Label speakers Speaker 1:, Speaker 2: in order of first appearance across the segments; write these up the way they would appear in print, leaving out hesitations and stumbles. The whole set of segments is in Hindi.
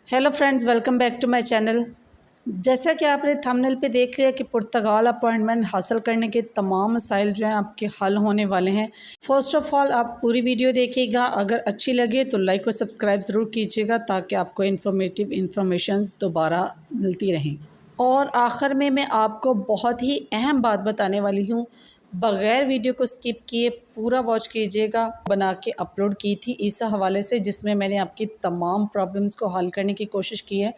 Speaker 1: Hello friends, welcome back to my channel. जैसा कि आपने थंबनेल पे देख लिया कि पुर्तगाल अपॉइंटमेंट हासिल करने के तमाम मसाइल जो हैं आपके हल होने वाले हैं। फ़र्स्ट ऑफ़ ऑल आप पूरी वीडियो देखिएगा, अगर अच्छी लगे तो लाइक और सब्सक्राइब ज़रूर कीजिएगा ताकि आपको इन्फॉर्मेटिव इन्फॉर्मेशंस दोबारा मिलती रहें। और आखिर में मैं आपको बहुत ही अहम बात बताने वाली हूँ, बग़ैर वीडियो को स्किप किए पूरा वॉच कीजिएगा। बना के अपलोड की थी इस हवाले से जिसमें मैंने आपकी तमाम प्रॉब्लम्स को हल करने की कोशिश की है।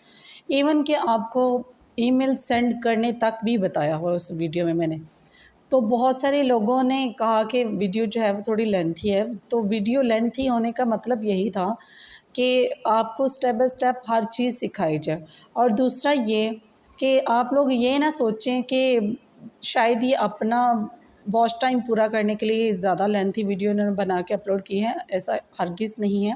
Speaker 1: इवन कि आपको ईमेल सेंड करने तक भी बताया हुआ उस वीडियो में मैंने। तो बहुत सारे लोगों ने कहा कि वीडियो जो है वो थोड़ी लेंथी है, तो वीडियो लेंथी होने का मतलब यही था कि आपको स्टेप बाय स्टेप हर चीज़ सिखाई जाए। और दूसरा ये कि आप लोग ये ना सोचें कि शायद ये अपना वॉच टाइम पूरा करने के लिए ज़्यादा लेंथी वीडियो इन्होंने बना के अपलोड की है, ऐसा हरगिज़ नहीं है।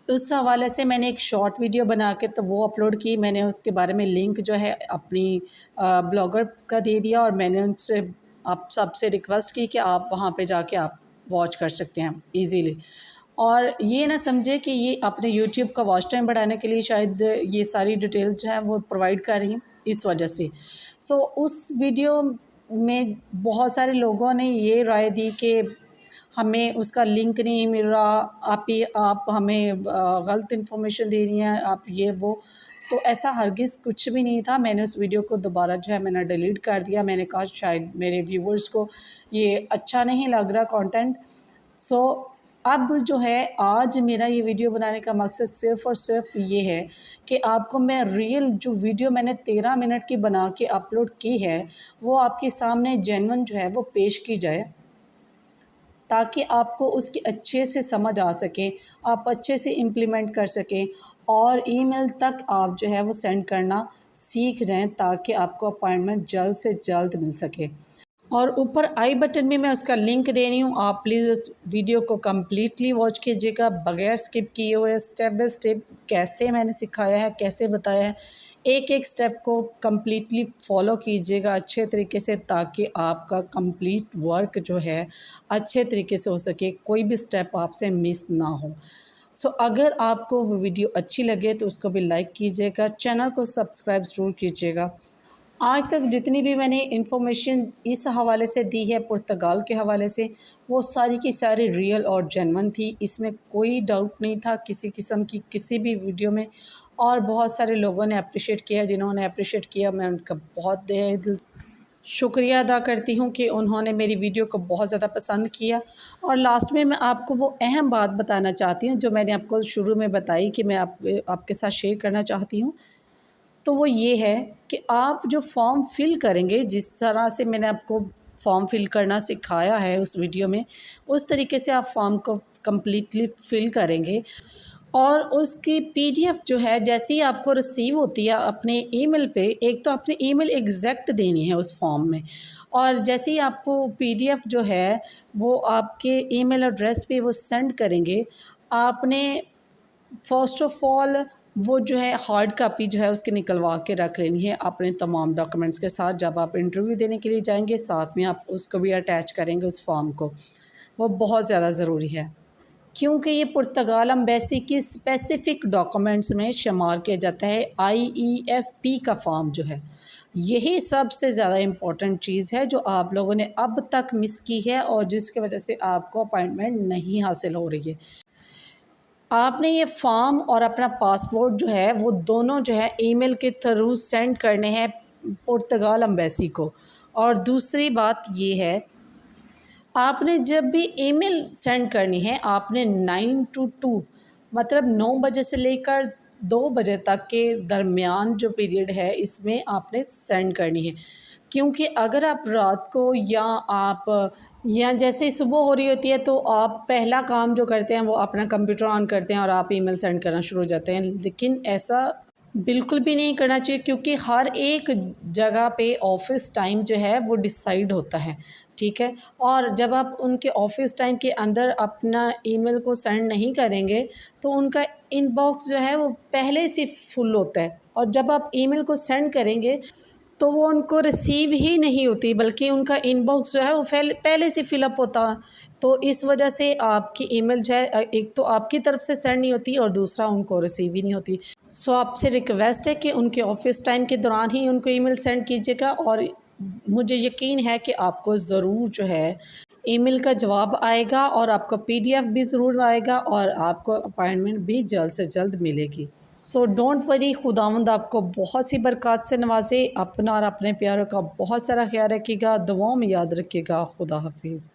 Speaker 1: उस हवाले से मैंने एक शॉर्ट वीडियो बना के तो वो अपलोड की। मैंने उसके बारे में लिंक जो है अपनी ब्लॉगर का दे दिया और मैंने उनसे आप सबसे रिक्वेस्ट की कि आप वहाँ पे जाके आप वॉच कर सकते हैं ईज़िली। और ये ना समझे कि ये अपने यूट्यूब का वॉच टाइम बढ़ाने के लिए शायद ये सारी डिटेल जो है वो प्रोवाइड कर रही हैं इस वजह से। उस वीडियो में बहुत सारे लोगों ने ये राय दी कि हमें उसका लिंक नहीं मिल रहा, आप हमें गलत इन्फॉर्मेशन दे रही हैं, आप ये वो। तो ऐसा हरगिज़ कुछ भी नहीं था। मैंने उस वीडियो को दोबारा जो है मैंने डिलीट कर दिया। मैंने कहा शायद मेरे व्यूवर्स को ये अच्छा नहीं लग रहा कंटेंट। सो अब जो है आज मेरा ये वीडियो बनाने का मकसद सिर्फ़ और सिर्फ ये है कि आपको मैं रियल जो वीडियो मैंने 13 मिनट की बना के अपलोड की है वो आपके सामने जेन्युइन जो है वो पेश की जाए, ताकि आपको उसकी अच्छे से समझ आ सके, आप अच्छे से इम्प्लीमेंट कर सकें और ईमेल तक आप जो है वो सेंड करना सीख जाएं ताकि आपको अपॉइंटमेंट जल्द से जल्द मिल सके। और ऊपर आई बटन में मैं उसका लिंक दे रही हूँ, आप प्लीज़ उस वीडियो को कम्प्लीटली वॉच कीजिएगा बग़ैर स्किप किए हुए। स्टेप बाय स्टेप कैसे मैंने सिखाया है, कैसे बताया है, एक एक स्टेप को कम्प्लीटली फ़ॉलो कीजिएगा अच्छे तरीके से ताकि आपका कंप्लीट वर्क जो है अच्छे तरीके से हो सके, कोई भी स्टेप आपसे मिस ना हो। अगर आपको वो वीडियो अच्छी लगे तो उसको भी लाइक कीजिएगा, चैनल को सब्सक्राइब ज़रूर कीजिएगा। आज तक जितनी भी मैंने इन्फॉर्मेशन इस हवाले से दी है पुर्तगाल के हवाले से, वो सारी की सारी रियल और जेन्युइन थी। इसमें कोई डाउट नहीं था किसी किस्म की किसी भी वीडियो में। और बहुत सारे लोगों ने अप्रिशिएट किया, जिन्होंने अप्रिशिएट किया मैं उनका बहुत तहे दिल शुक्रिया अदा करती हूँ कि उन्होंने मेरी वीडियो को बहुत ज़्यादा पसंद किया। और लास्ट में मैं आपको वो अहम बात बताना चाहती हूँ जो मैंने आपको शुरू में बताई कि मैं आपके साथ शेयर करना चाहती हूँ। तो वो ये है कि आप जो फॉर्म फ़िल करेंगे, जिस तरह से मैंने आपको फॉर्म फ़िल करना सिखाया है उस वीडियो में, उस तरीके से आप फॉर्म को कम्प्लीटली फ़िल करेंगे और उसकी पीडीएफ जो है जैसे ही आपको रिसीव होती है अपने ईमेल पे, एक तो अपनी ईमेल एग्जैक्ट देनी है उस फॉर्म में, और जैसे ही आपको पीडीएफ जो है वो आपके ईमेल एड्रेस पे वो सेंड करेंगे, आपने फ़र्स्ट ऑफ़ ऑल वो जो है हार्ड कापी जो है उसकी निकलवा के रख लेनी है अपने तमाम डॉक्यूमेंट्स के साथ। जब आप इंटरव्यू देने के लिए जाएंगे साथ में आप उसको भी अटैच करेंगे उस फॉर्म को, वो बहुत ज़्यादा ज़रूरी है क्योंकि ये पुर्तगाल एम्बेसी की स्पेसिफ़िक डॉक्यूमेंट्स में शुमार किया जाता है। IEFP का फॉर्म जो है यही सबसे ज़्यादा इम्पॉर्टेंट चीज़ है जो आप लोगों ने अब तक मिस की है और जिसकी वजह से आपको अपॉइंटमेंट नहीं हासिल हो रही है। आपने ये फॉर्म और अपना पासपोर्ट जो है वो दोनों जो है ईमेल के थ्रू सेंड करने हैं पुर्तगाल एम्बेसी को। और दूसरी बात ये है, आपने जब भी ईमेल सेंड करनी है आपने 9 to 2 मतलब 9 बजे से लेकर 2 बजे तक के दरमियान जो पीरियड है इसमें आपने सेंड करनी है। क्योंकि अगर आप रात को या जैसे ही सुबह हो रही होती है तो आप पहला काम जो करते हैं वो अपना कंप्यूटर ऑन करते हैं और आप ईमेल सेंड करना शुरू हो जाते हैं, लेकिन ऐसा बिल्कुल भी नहीं करना चाहिए क्योंकि हर एक जगह पे ऑफ़िस टाइम जो है वो डिसाइड होता है, ठीक है। और जब आप उनके ऑफ़िस टाइम के अंदर अपना ईमेल को सेंड नहीं करेंगे तो उनका इनबॉक्स जो है वो पहले से फुल होता है, और जब आप ईमेल को सेंड करेंगे तो वो उनको रिसीव ही नहीं होती, बल्कि उनका इनबॉक्स जो है वो पहले से फ़िलअप होता। तो इस वजह से आपकी ईमेल जो है एक तो आपकी तरफ से सेंड नहीं होती और दूसरा उनको रिसीव ही नहीं होती। सो आपसे रिक्वेस्ट है कि उनके ऑफ़िस टाइम के दौरान ही उनको ईमेल सेंड कीजिएगा, और मुझे यकीन है कि आपको ज़रूर जो है ईमेल का जवाब आएगा और आपको PDF भी ज़रूर आएगा और आपको अपॉइंटमेंट भी जल्द से जल्द मिलेगी। सो डोंट वरी, खुदावंद आपको बहुत सी बरक़ात से नवाजे। अपना और अपने प्यारों का बहुत सारा ख्याल रखिएगा, दुआओं में याद रखिएगा। खुदा हाफिज़।